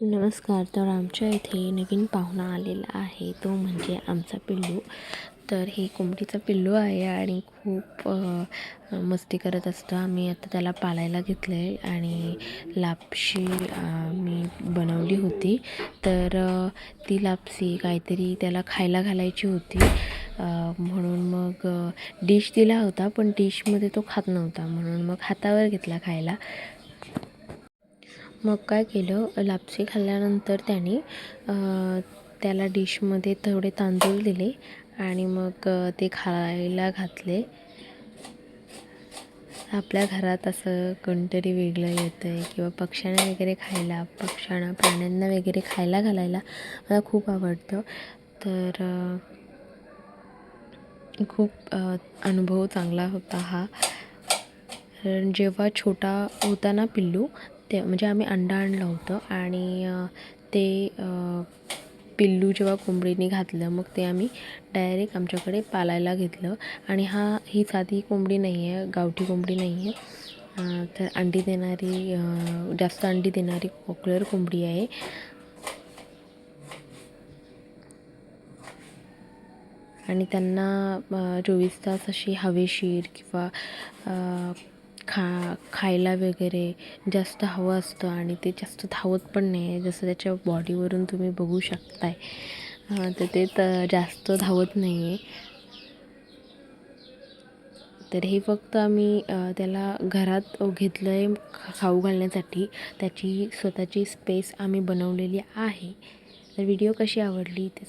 नमस्कार. तर आमच्या इथे नवीन पाहुणा आलेला आहे, तो म्हणजे आमचा पिल्लू. तर हे कोंबडीचं पिल्लू आहे आणि खूप मस्ती करत असतं. आम्ही आता त्याला पाळायला घेतलं आहे आणि लापशी मी बनवली होती. तर ती लापसी काहीतरी त्याला खायला घालायची होती, म्हणून मग डिश दिला होता, पण डिशमध्ये तो खात नव्हता, म्हणून मग हातावर घेतला खायला. मग काय केलं, लापसी खाल्ल्यानंतर त्याने त्याला डिशमध्ये थोडे तांदूळ दिले आणि मग ते खायला घातले. आपल्या घरात असं कोणतरी वेगळं येतं आहे किंवा पक्ष्यांना वगैरे खायला, प्राण्यांना वगैरे खायला घालायला मला खूप आवडतं. तर खूप अनुभव चांगला होता हा. जेव्हा छोटा होता ना पिल्लू, ते म्हणजे आम्ही अंडा आणलं होतं आणि ते पिल्लू जेव्हा कोंबडीने घातलं, मग ते आम्ही डायरेक्ट आमच्याकडे पाळायला घेतलं. आणि ही साधी कोंबडी नाही आहे, गावठी कोंबडी नाही आहे, तर अंडी देणारी, जास्त अंडी देणारी पॉप्युलर कोंबडी आहे. आणि त्यांना 24 तास अशी हवेशीर किंवा खायला वगैरे जास्त हवं असतं आणि ते जास्त धावत पण नाही आहे, जसं त्याच्या बॉडीवरून तुम्ही बघू शकताय. तर ते जास्त धावत नाही आहे. तर हे फक्त आम्ही त्याला घरात घेतलं आहे खाऊ घालण्यासाठी. त्याची स्वतःची स्पेस आम्ही बनवलेली आहे. तर व्हिडिओ कशी आवडली ते